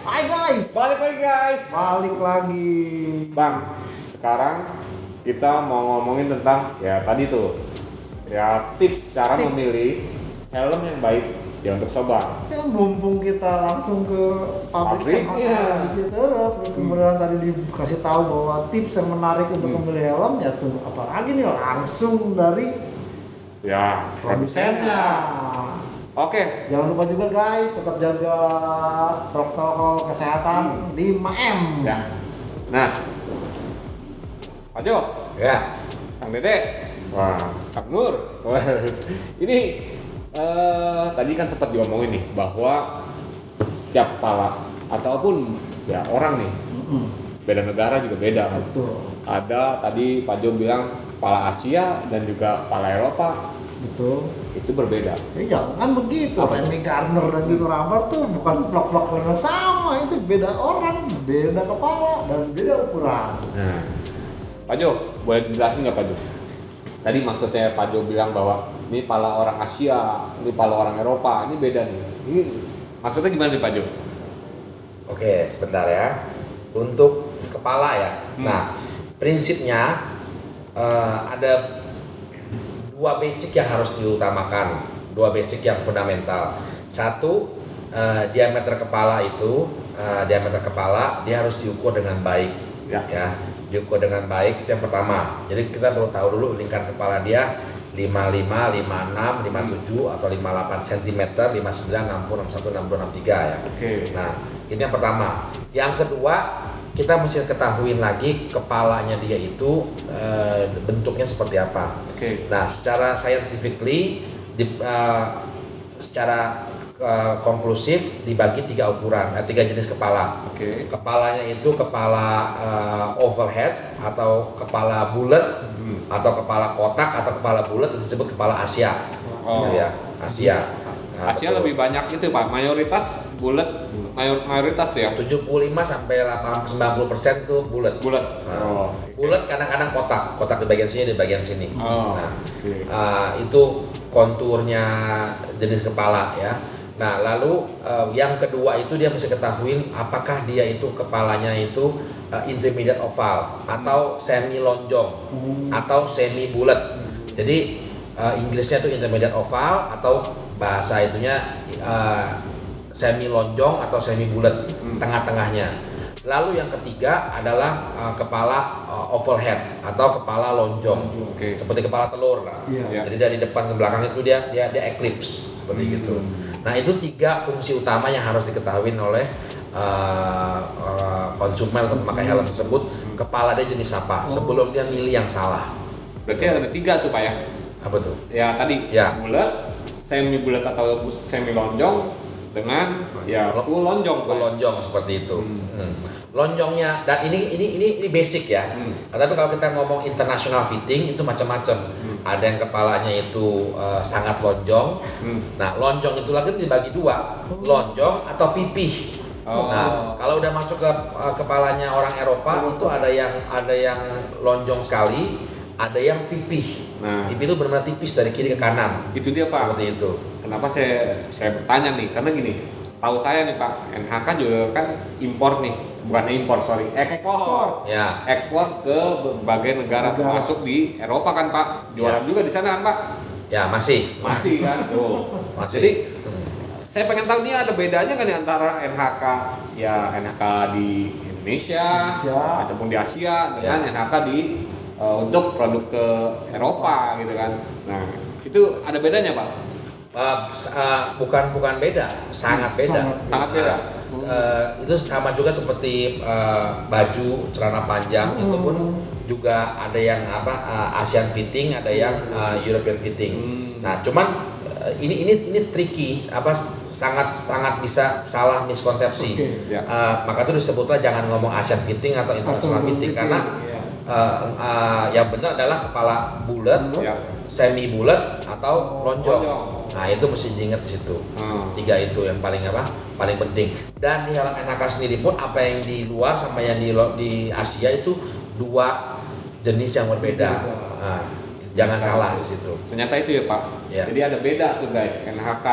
Hai guys, Balik lagi guys. balik lagi. Bang, sekarang kita mau ngomongin tentang ya tadi tuh ya tips cara Tips. memilih helm yang baik ya untuk sobat. Ya mumpung kita langsung ke pabrik Pabriknya. di situ, terus kemudian tadi dikasih tahu bahwa tips yang menarik untuk memilih helm ya tuh apalagi nih langsung dari Ya, produsennya. Oke. Jangan lupa juga guys, tetap jaga protokol kesehatan 5M. Ya. Nah, Pak Jo, Ya, Kang Dede, wah, Kang Nur. Ini tadi kan sempat diomongin nih bahwa setiap pala ataupun ya orang nih Mm-mm. beda negara juga beda kan. Betul, Ada tadi Pak Jo bilang pala Asia dan juga pala Eropa betul. itu berbeda. Ya jangan begitu, Apa? Remy Gardner dan Tito Rabar tuh bukan blok-blok yang sama, itu beda orang, beda kepala, dan beda ukuran. Nah, Pak Jo, boleh dijelasin nggak Pak Jo? Tadi maksudnya Pak Jo bilang bahwa ini pala orang Asia, ini pala orang Eropa, ini beda nih. Ini maksudnya gimana nih Pak Jo? oke, sebentar ya. Untuk kepala ya. Nah, prinsipnya ada dua basic yang harus diutamakan, dua basic yang fundamental. Satu, diameter kepala itu, diameter kepala dia harus diukur dengan baik, Ya. diukur dengan baik itu yang pertama. Jadi kita perlu tahu dulu lingkar kepala dia 55, 56, 57 atau 58 cm, 59, 60, 61, 62, 63 ya. Oke. Nah, itu yang pertama. Yang kedua, kita mesti ketahuin lagi kepalanya dia itu bentuknya seperti apa. Oke. Nah, secara scientifically, secara konklusif dibagi tiga ukuran, tiga jenis kepala. Oke. Kepalanya itu kepala oval head atau kepala bulat atau kepala kotak atau kepala bulat itu disebut kepala Asia. Oh. Ya, Asia. Nah, Asia betul. lebih banyak itu Pak, mayoritas bulat, mayoritas tuh ya 75 sampai 90% tuh bulat. bulat. Nah, bulat kadang-kadang kotak di bagian sini, di bagian sini. Oh, Nah, oke. itu konturnya jenis kepala ya. Nah, lalu yang kedua itu dia mesti ketahuin apakah dia itu kepalanya itu intermediate oval atau semi lonjong atau semi bulat. Jadi Inggrisnya itu intermediate oval atau bahasa itunya semi lonjong atau semi bulat, tengah-tengahnya. Lalu yang ketiga adalah kepala oval head atau kepala lonjong, Oke. seperti kepala telur lah. Iya. Jadi dari depan ke belakang itu dia eclipse seperti gitu. Nah, itu tiga fungsi utama yang harus diketahui oleh konsumen untuk memakai helm tersebut. Kepala dia jenis apa sebelum dia milih yang salah. Berarti ada 3 tuh Pak ya. Apa tuh? Ya tadi Ya. bulat, semi bulat atau semi lonjong dengan ya full lonjong. Full Pak. lonjong seperti itu. Lonjongnya dan ini basic ya. Tapi kalau kita ngomong international fitting itu macam-macam. Ada yang kepalanya itu sangat lonjong. Nah, lonjong itu lagi dibagi dua, lonjong atau pipih. Oh. Nah, kalau udah masuk ke kepalanya orang Eropa itu ada yang lonjong sekali, ada yang pipih. Nah. Pipih itu benar-benar tipis dari kiri ke kanan. Itu dia Pak. Seperti itu. Kenapa saya bertanya nih? Karena gini, tahu saya nih Pak, NHK juga kan impor nih, bukan impor sorry, ekspor. Ya. Ekspor ke berbagai negara termasuk di Eropa kan Pak. Jualan juga di sana kan Pak. Ya, masih. Masih kan. Tuh. Masih. Jadi saya pengen tahu nih ada bedanya nggak nih antara NHK ya NHK di Indonesia, ataupun di Asia dengan NHK di untuk produk ke Eropa gitu kan. Nah itu ada bedanya Pak? Bukan beda, sangat beda. Sangat beda. Itu sama juga seperti baju celana panjang itu pun juga ada yang Asian fitting, ada yang European fitting. Nah, cuman ini tricky, sangat bisa salah miskonsepsi. Ya. Maka itu disebutlah jangan ngomong Asian fitting atau international fitting karena yang benar adalah kepala bulat, Ya. semi bulat atau lonjong. Lonjong. Nah, itu mesti diingat di situ. Tiga itu yang paling penting. Dan di helm NHK sendiri pun apa yang di luar sama yang di Asia itu dua jenis yang berbeda. Nah, Jangan salah di situ. Ternyata itu ya Pak. Ya. Jadi ada beda tuh guys, NHK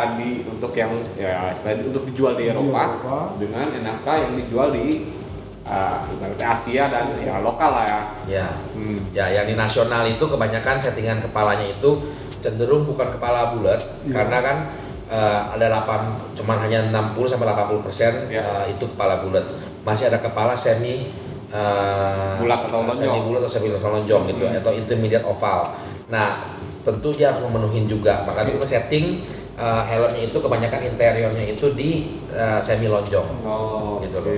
untuk yang ya selain untuk dijual di Eropa dengan NHK yang dijual di ibaratnya Asia dan ya lokal lah ya. Ya. Ya, yang di nasional itu kebanyakan settingan kepalanya itu cenderung bukan kepala bulat karena kan ada cuman hanya 60 sampai 80% itu kepala bulat. Masih ada kepala semi bulat atau lonjong. Semi bulat atau semi lonjong gitu atau intermediate oval. Nah, tentu dia harus memenuhi juga. Makanya kita setting helmnya itu kebanyakan interiornya itu di semi lonjong. Gitu loh.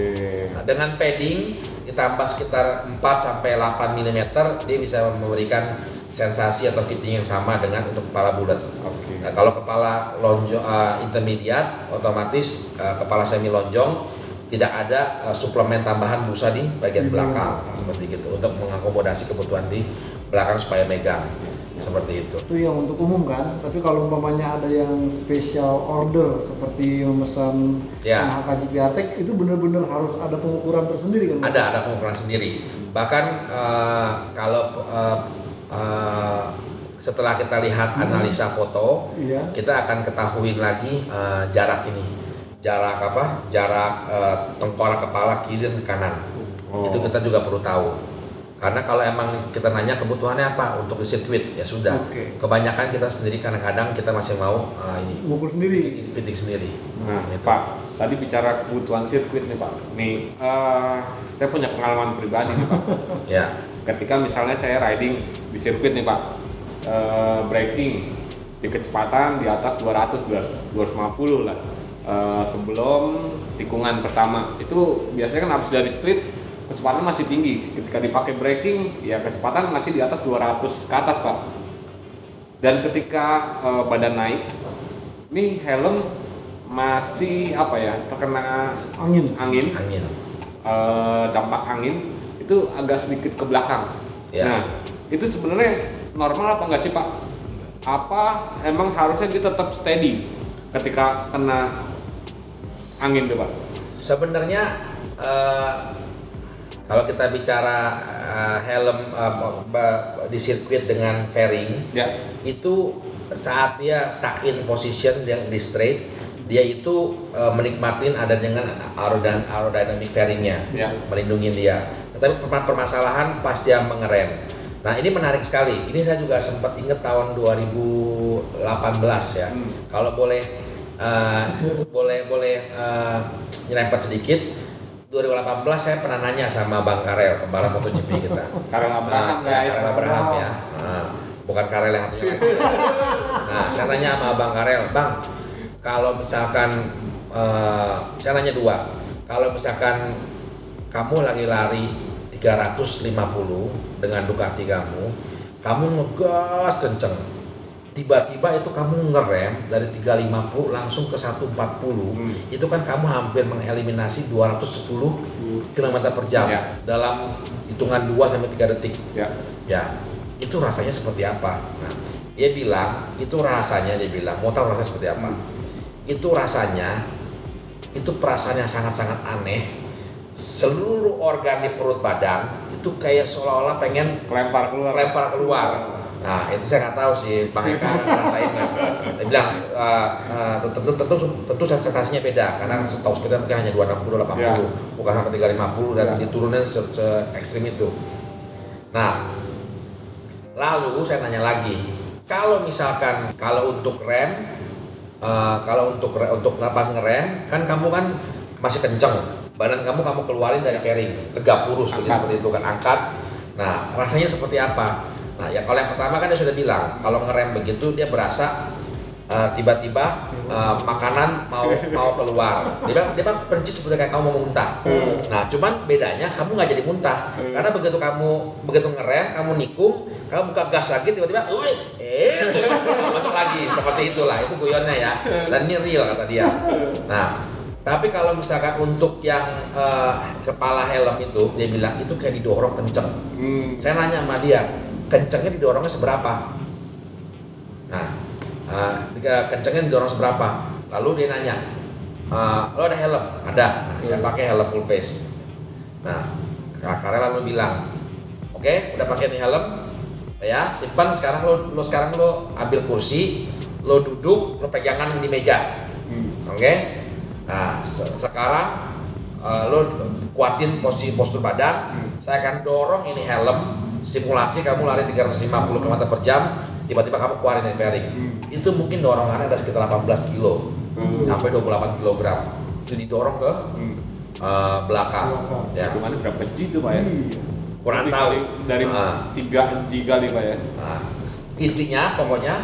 Nah, dengan padding ditambah sekitar 4 sampai 8 mm dia bisa memberikan sensasi atau fitting yang sama dengan untuk kepala bulat. Nah, kalau kepala lonjong intermediate otomatis kepala semi lonjong tidak ada suplemen tambahan busa di bagian belakang seperti gitu untuk mengakomodasi kebutuhan di belakang supaya megang. Seperti itu. Itu yang untuk umum kan, tapi kalau umpamanya ada yang special order seperti memesan NHK GPR Tech itu benar-benar harus ada pengukuran tersendiri kan? Ada pengukuran sendiri. Bahkan kalau setelah kita lihat analisa foto, kita akan ketahui lagi jarak tengkorak kepala kiri dan kanan. Itu kita juga perlu tahu. Karena kalau emang kita nanya kebutuhannya apa untuk di sirkuit, ya sudah. Kebanyakan kita sendiri kadang-kadang kita masih mau mengukur sendiri, fitting sendiri. Nah, gitu. Pak, tadi bicara kebutuhan sirkuit nih Pak. Nih, saya punya pengalaman pribadi nih Pak. Ya. Ketika misalnya saya riding di sirkuit nih Pak, braking di kecepatan di atas 250 lah. Sebelum tikungan pertama itu biasanya kan habis dari street kecepatan masih tinggi, ketika dipakai braking ya kecepatan masih di atas 200 ke atas Pak. Dan ketika badan naik, ini helm masih terkena angin. Dampak angin itu agak sedikit ke belakang. Nah, itu sebenarnya normal apa enggak sih Pak? Apa emang harusnya dia tetap steady ketika kena angin tuh Pak? Sebenarnya kalau kita bicara helm di sirkuit dengan fairing, itu saat dia tuck in position di straight, dia itu menikmatin ada dengan aerodynamic fairingnya, melindungi dia. Tetapi permasalahan pas dia mengerem. Nah ini menarik sekali. Ini saya juga sempat ingat tahun 2018 ya. Kalau boleh nyerempet sedikit. 2018 saya pernah nanya sama Bang Karel, pembalap MotoGP kita. Karel Abraham ya. Bukan Karel yang satunya lagi. Nah, saya nanya sama Bang Karel, Bang, kalau misalkan saya nanya dua, kalau misalkan kamu lagi lari 350 dengan Ducati kamu ngegas kenceng. Tiba-tiba itu kamu ngerem dari 350 langsung ke 140, itu kan kamu hampir mengeliminasi 210 km per jam dalam hitungan 2 sampai 3 detik. Ya, itu rasanya seperti apa? Nah, dia bilang, mau tahu rasanya seperti apa? Itu rasanya, itu perasaannya sangat-sangat aneh. Seluruh organ di perut badan itu kayak seolah-olah pengen lempar keluar. Nah itu saya nggak tahu sih Bang Eka ngerasain nggak. Dia bilang tentu sensasinya beda karena top speednya mungkin hanya 260, 80, bukan sampai 350 dan diturunin se ekstrim itu. Nah lalu saya tanya lagi, kalau misalkan untuk rem, untuk pas ngerem kan kamu kan masih kenceng, badan kamu keluarin dari fairing, tegap lurus seperti itu kan, angkat. Nah rasanya seperti apa? Nah ya kalau yang pertama kan dia sudah bilang kalau ngerem begitu dia berasa tiba-tiba makanan mau keluar. Dia bilang percis seperti kayak kamu mau muntah. Nah cuman bedanya kamu nggak jadi muntah karena begitu ngerem kamu nikung, kamu buka gas lagi tiba-tiba masuk lagi seperti itulah, itu guyonnya ya. Dan ini real kata dia. Nah tapi kalau misalkan untuk yang kepala helm itu dia bilang itu kayak didorong kenceng. Saya nanya sama dia, kencengnya didorongnya seberapa? Nah, kencengnya didorong seberapa? Lalu dia nanya, lo ada helm? Ada. Nah, saya pakai helm full face. Nah, Karel lalu bilang, oke, udah pakai nih helm, ya simpan. Sekarang lo ambil kursi, lo duduk, lo pegangan di meja. Oke? Nah, sekarang lo kuatin postur badan. Saya akan dorong ini helm, simulasi kamu lari 350 km per jam, tiba-tiba kamu keluarin dari fairing. Itu mungkin dorongannya ada sekitar 18 kilo sampai 28 kg. Itu didorong ke belakang. Ya. Gimana berapa G itu Pak ya? Kurang tahu. Dari 3 G kali Pak ya? Nah, intinya pokoknya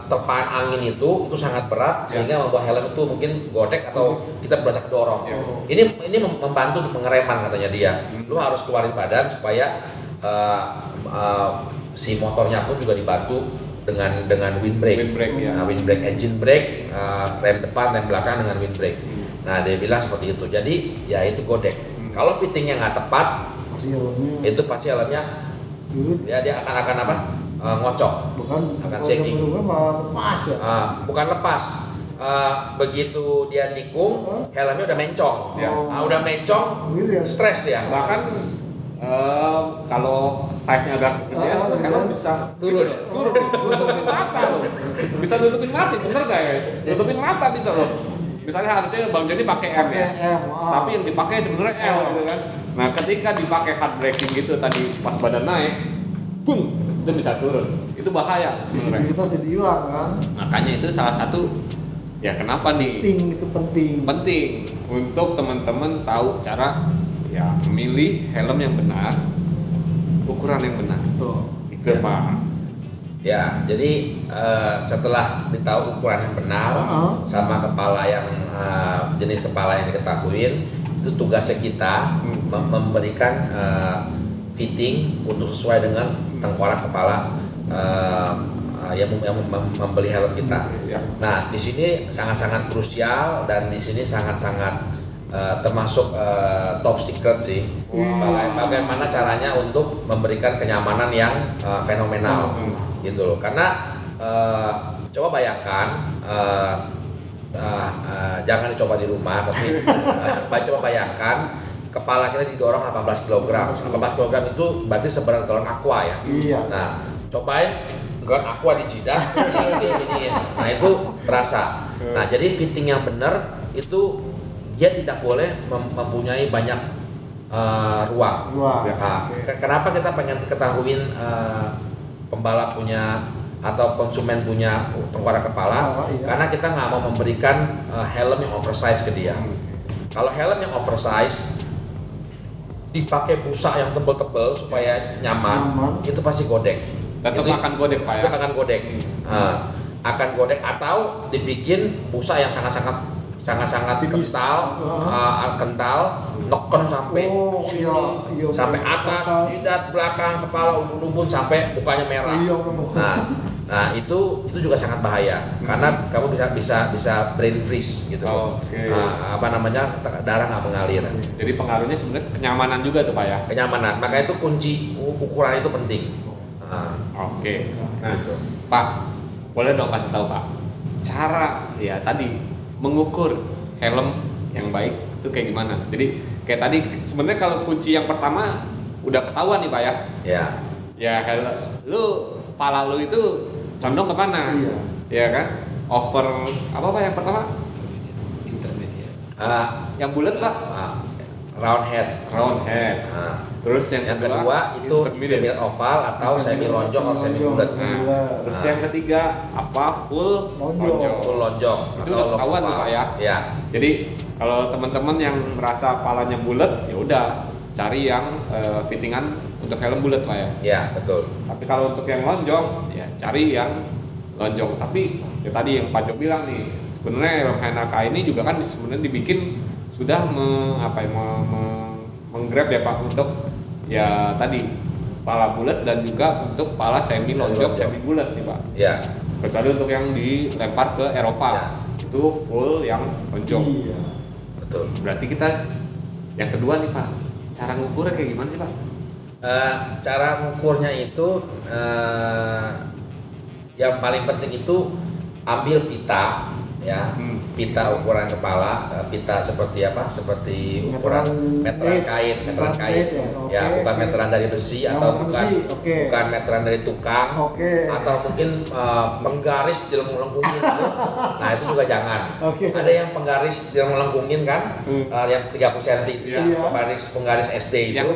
terpaan angin itu sangat berat sehingga membuat helm itu mungkin godek atau kita berasa kedorong. Ini membantu pengereman katanya dia. Lu harus keluarin badan supaya si motornya pun juga dibantu dengan windbreak. Nah, windbreak, engine brake, rem depan, rem belakang dengan windbreak. Nah, dia bilang seperti itu. Jadi ya itu godek. Kalau fittingnya nggak tepat, itu pasti helmnya dia akan apa? Ngocok, akan shaking. Lepas ya? Bukan lepas. Begitu dia nikung, helmnya udah mencong. Udah mencong, stres dia. Bahkan kalau size-nya agak gede, helm bisa turun, tutupin mata loh. Bisa tutupin mata, bener gak guys? Tutupin mata bisa loh. Misalnya harusnya Bang Joni pakai M ya, tapi yang dipakai sebenarnya L gitu kan. Nah, ketika dipakai hard braking gitu tadi pas badan naik, boom, itu bisa turun. Itu bahaya sebenarnya. Visibilitas jadi hilang kan. Makanya itu salah satu ya kenapa nih? Itu penting. Penting untuk teman-teman tahu cara ya memilih helm yang benar, ukuran yang benar. Betul. Itu Pak. Ya, jadi setelah ditahu ukuran yang benar sama kepala yang jenis kepala yang diketahuin, itu tugasnya kita memberikan fitting untuk sesuai dengan tengkorak kepala yang membeli helm kita. Nah, di sini sangat-sangat krusial dan di sini sangat-sangat termasuk top secret sih. Bagaimana caranya untuk memberikan kenyamanan yang fenomenal. Gitu loh, karena coba bayangkan jangan dicoba di rumah, tapi coba bayangkan kepala kita didorong 18 kg. 18 kg itu berarti seberat galon aqua ya. Iya. Nah, cobain galon aqua di jidat, gini. Nah, itu berasa. Nah, jadi fitting yang benar itu dia tidak boleh mempunyai banyak ruang. Nah, kenapa kita pengen ketahuin pembalap punya atau konsumen punya tengkorak kepala? Karena kita nggak mau memberikan helm yang oversize ke dia. Kalau helm yang oversize dipakai busa yang tebel-tebel supaya nyaman, itu pasti godek. Tetap akan godek Pak ya? Tetap akan godek. Akan godek atau dibikin busa yang sangat-sangat kental, neken sampai sini, sampai atas, jidat, belakang, kepala, ubun-ubun sampai mukanya merah. Nah itu juga sangat bahaya karena kamu bisa brain freeze gitu. Darah nggak mengalir. Jadi pengaruhnya sebenarnya kenyamanan juga tuh Pak ya? Kenyamanan, maka itu kunci ukuran itu penting. Oke. Nah, Pak, boleh dong kasih tahu Pak cara ya tadi mengukur helm yang baik itu kayak gimana? Jadi kayak tadi sebenarnya kalau kunci yang pertama udah ketahuan nih Pak ya. Ya. Ya helm kepala lu itu condong ke mana? Iya. Ya kan? Over apa Pak yang pertama? Intermediate. Yang bulat Pak? Round head. Terus yang kedua itu intermediate oval atau semi lonjong atau semi bulat. Terus yang ketiga apa? Full lonjong. Itu udah ketahuan Pak ya. Ya. Jadi kalau teman-teman yang merasa palanya bulat, ya udah cari yang fittingan untuk helm bulat Pak ya. Ya, betul. Tapi kalau untuk yang lonjong, ya cari yang lonjong. Tapi ya tadi yang Pak Jo bilang nih, sebenarnya helm HNHK ini juga kan sebenarnya dibikin sudah menggrab ya Pak untuk ya tadi pala bulat dan juga untuk pala semi lonjong, semi bulat nih Pak. Ya. Kecuali untuk yang dilempar ke Eropa itu full yang lonjong. Iya. Betul. Berarti kita yang kedua nih Pak, cara ngukurnya kayak gimana sih Pak? Cara ngukurnya itu yang paling penting itu ambil pita ya. pita ukuran kepala, pita seperti apa? Seperti ukuran meteran kain, ya, bukan meteran dari besi atau bukan meteran dari tukang, atau mungkin penggaris dilengkung-lengkungin gitu. Nah itu juga jangan. Ada yang penggaris dilengkung-lengkungin kan, yang 30 cm itu, penggaris SD itu, yang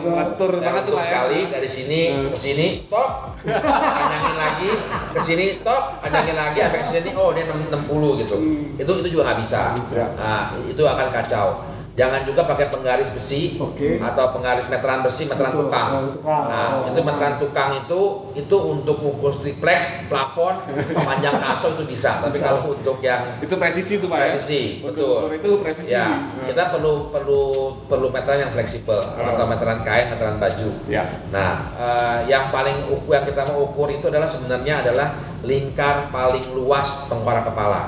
lentur sekali dari sini ke sini, stop, panjangin lagi, ke sini stop, panjangin lagi, sampai ke sini, oh dia 60 gitu. Itu juga nggak bisa. Nah, itu akan kacau. Jangan juga pakai penggaris besi atau penggaris meteran besi, meteran tukang. Nah, itu meteran tukang itu untuk mengukur triplek, plafon, panjang kaso itu bisa. Tapi kalau untuk yang itu presisi tuh Pak presisi, ya? betul. Itu presisi. Ya, kita perlu meteran yang fleksibel atau meteran kain, meteran baju. Nah, yang kita mau ukur itu sebenarnya adalah lingkar paling luas tengkorak kepala.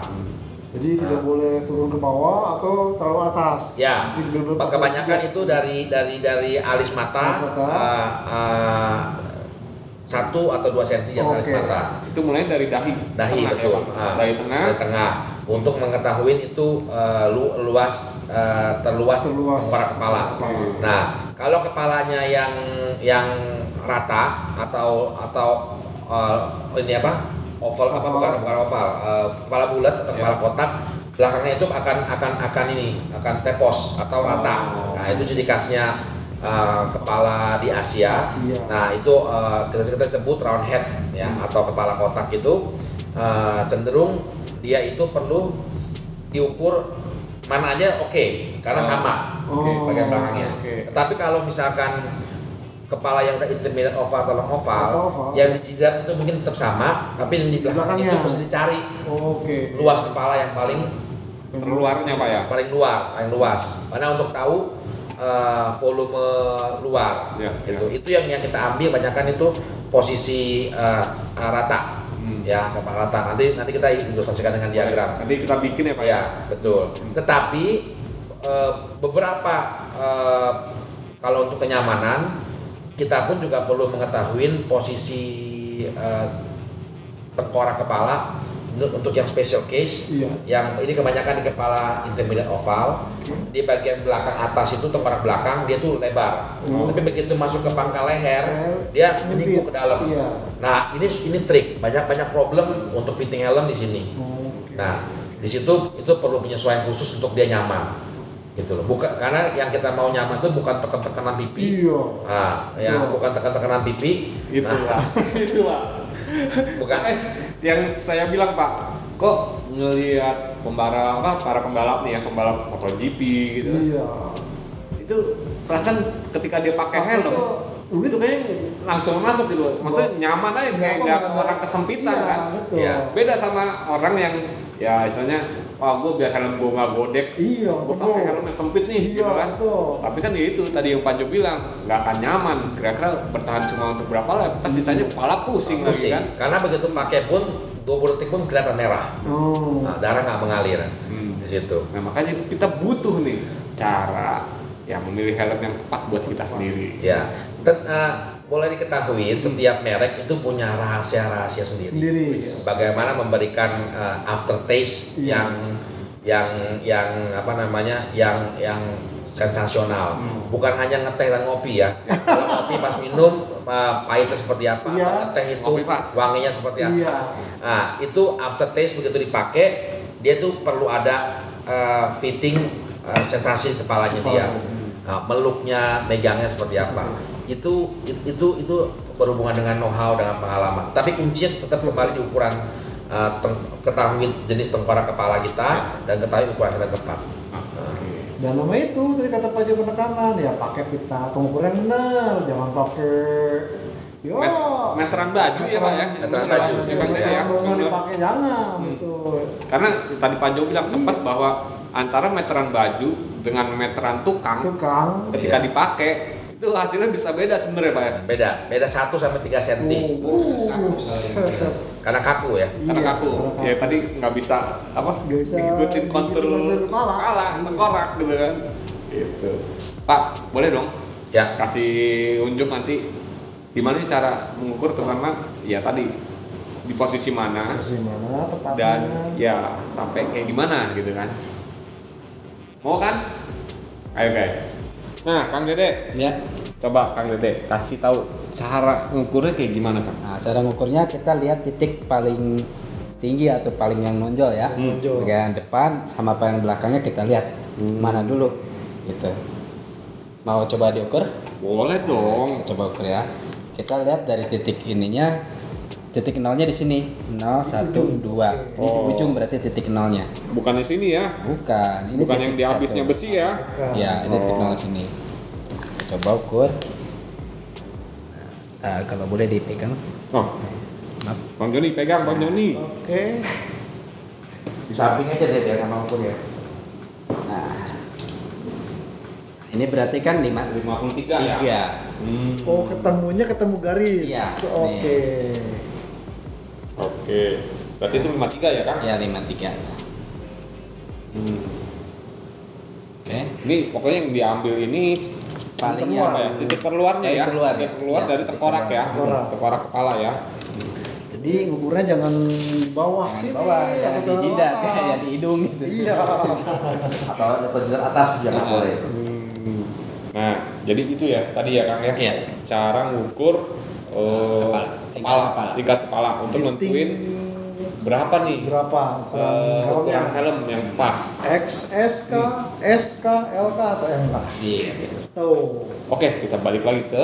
Jadi tidak boleh turun ke bawah atau terlalu atas. Ya, kebanyakan itu dari alis mata 1 atau 2 cm di alis mata. Itu mulai dari dahi. Dahi tengah, betul. Dari tengah. Dari tengah. Untuk mengetahui itu terluas tengkorak kepala. Nah, kalau kepalanya yang rata atau ini apa? Oval bukan oval, kepala bulat atau kepala kotak, belakangnya itu akan tepos atau rata. Nah itu ciri khasnya kepala di Asia. Nah itu kita sebut round head ya, atau kepala kotak itu cenderung dia itu perlu diukur mana aja karena sama bagian belakangnya. Tetapi kalau misalkan kepala yang udah intermediate oval atau long oval, yang di jidat itu mungkin tetap sama, tapi yang di belakang itu mesti dicari luas kepala yang paling terluarnya Pak ya? Paling luas. Karena untuk tahu volume luar, itu yang kita ambil banyakan itu posisi rata, ya kepala rata. Nanti kita ilustrasikan dengan diagram. Nanti kita bikin ya Pak? Ya betul. Tetapi beberapa kalau untuk kenyamanan kita pun juga perlu mengetahui posisi tengkorak kepala untuk yang special case. Yang ini kebanyakan di kepala intermediate oval. Di bagian belakang atas itu tengkorak belakang dia tuh lebar. Tapi begitu masuk ke pangkal leher dia menyinggung ke dalam. Nah ini trik, banyak problem untuk fitting helm di sini. Nah di situ itu perlu penyesuaian khusus untuk dia nyaman. Gitu loh. Bukan karena yang kita mau nyaman itu bukan tekan-tekanan pipi. Bukan tekan-tekanan pipi. Itulah. Bukan yang saya bilang Pak. Kok ngelihat para pembalap nih ya, pembalap MotoGP gitu. Itu perasaan ketika dia pakai helm itu kayaknya langsung masuk gitu. Maksudnya nyaman aja kayak enggak orang kesempitan kan. Beda sama orang yang ya istilahnya gue biar helm gue nggak godek, gue pakai helm yang sempit nih, gitu kan. Tapi kan itu tadi yang Panjo bilang nggak akan nyaman, kira-kira bertahan cuma untuk berapa lap, pas sisanya kepala pusing lagi kan. Karena begitu pakai pun 20 detik pun kelihatan merah, darah nggak mengalir di situ. Nah makanya kita butuh nih cara yang memilih helm yang tepat buat kita sendiri. Ya, boleh diketahui setiap merek itu punya rahasia-rahasia sendiri. Bagaimana memberikan aftertaste yang sensasional. Bukan hanya ngeteh dan ngopi ya. Kalau ngopi pas minum pahitnya seperti apa, ngeteh itu wanginya seperti apa. Nah, itu aftertaste begitu dipakai, dia tuh perlu ada fitting sensasi kepalanya dia. Meluknya, megangnya seperti apa. Itu berhubungan dengan know-how, dengan pengalaman. Tapi kuncinya tetap kembali di ukuran ketahui jenis tengkorak kepala kita dan ketahui ukuran kita tepat. Dan nama itu tadi kata Pak Jo penekanan ya, pakai pita pengukuran benar, jangan pakai meteran baju ya Pak ya. Meteran baju. Jangan dipakai, jangan gitu. Karena tadi Pak Jo bilang sempat bahwa antara meteran baju dengan meteran tukang ketika dipakai itu hasilnya bisa beda sebenarnya Pak ya. Beda 1 sampai 3 cm. Karena kaku ya. Karena kaku. Ya tadi nggak bisa ngikutin kontur kepala, tengkorak gitu kan. Gitu. Pak, boleh dong? Ya. Kasih unjuk nanti gimana sih cara mengukur, terutama ya tadi di posisi mana tepatnya dan ya sampai kayak gimana gitu kan. Mau kan? Ayo guys. Nah, Kang Dede. Ya. Coba Kang Dede kasih tahu cara ngukurnya kayak gimana, Kang? Nah, cara ngukurnya kita lihat titik paling tinggi atau paling yang nonjol ya. Bagian depan sama bagian belakangnya kita lihat mana dulu gitu. Mau coba diukur? Boleh dong. Coba ukur ya. Kita lihat dari titik ininya, titik nolnya di sini 0, 1, 2. Ini di ujung berarti titik nolnya. Bukan di sini ya? Bukan. Ini Bukan yang di titik habisnya 1. besi ya? Ya, ini titik nol sini. Coba ukur. Nah, kalau boleh dipegang. Oh, Maaf. Bang Joni pegang, Bang Joni. Oke. Di samping aja deh biar sama ukur ya. Nah, ini berarti kan 53 ya? Iya. Oh, ketemu garis. Iya, Oke. Oke. Berarti itu 53 ya, Kang? Ya 53. Oke. Ini pokoknya yang diambil ini Paling titik apa ya? Titik terluarnya ya? terluar. Titik terluar Ya, dari titik tengkorak ya? Tengkorak. Tengkorak kepala ya? Jadi ngukurnya jangan di bawah sini. Bawah ya atau di ke jidat atas. ya di hidung gitu. Iya. Atau jidat atas jangan boleh. Nah, jadi itu ya tadi ya Kang ya? Iya. Cara ngukur tingkat kepala untuk nentuin berapa nih Berapa? ukuran helm yang pas. XS kah, S kah, L kah atau M kah? Iya. Tuh. Oke, kita balik lagi ke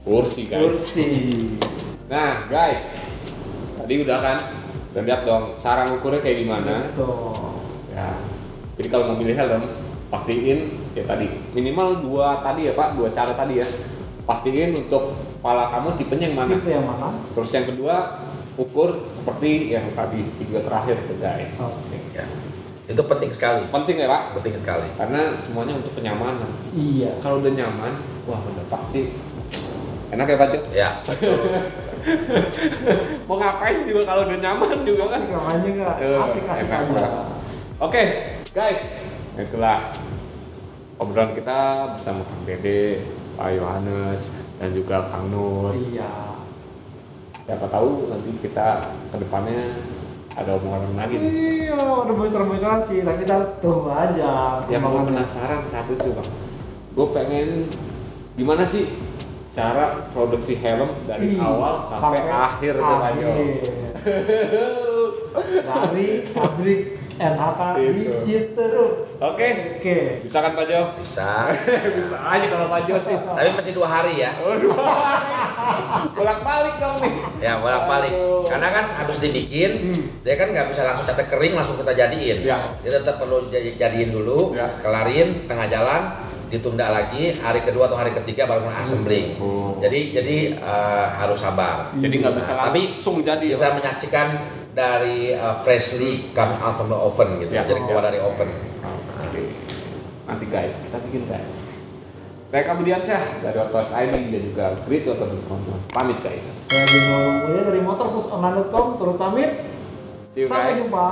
kursi guys. Kursi. Nah guys, tadi udah kan, udah lihat dong cara ngukurnya kayak gimana. Tuh. Ya, jadi kalau mau milih helm, pastiin ya tadi minimal dua cara tadi ya. Pastiin untuk kepala kamu tipenya yang mana. Tipe yang mana? Terus yang kedua, ukur seperti yang tadi video terakhir tuh guys. Oke. Ya. Itu penting sekali. Penting ya Pak, Penting sekali. karena semuanya untuk kenyamanan. Iya. Kalau udah nyaman, wah udah pasti enak ya Pak Jo? Ya. Mau ngapain juga kalau udah nyaman juga kan? Asik namanya nggak? Asik-asik enak aja. banget. Oke, guys, itulah obrolan kita bersama Kang Dede, Pak Yohanes, dan juga Kang Nur. Iya. Siapa tahu nanti kita ke depannya ada omongan lagi nih. Iya, udah bocor-bocoran sih, tapi kita tunggu aja. Yang gue perkembangannya. penasaran satu tuh Bang, gue pengen gimana sih cara produksi helm dari Ih, awal sampai akhir tuh Pak Jo. Dari pabrik NHK Itu. Digiterus. Oke, Oke. bisa kan Pak Jo? Bisa. Bisa aja kalau Pak Jo sih. Tapi masih 2 hari ya. Waduh, bolak-balik dong nih. Ya bolak-balik. Aduh. Karena kan habis dibikin, dia kan nggak bisa langsung cetek kering langsung kita jadiin. Ya. Dia tetap perlu jadiin dulu, Ya. kelarin tengah jalan, ditunda lagi hari kedua atau hari ketiga baru mulai assembling. Oh. Jadi harus sabar. Jadi nggak bisa Nah, tapi langsung jadi. Bisa ya, Pak? menyaksikan dari freshly come out from the oven gitu. Ya. Jadi keluar dari oven. Oke. Nanti guys, kita bikin guys. Saya Kabudiansyah dari Autos ID dan juga Great Auto.com. Pamit guys. Saya Bimo Mulia dari motorpusonline.com turut pamit. See you Sampai guys. jumpa.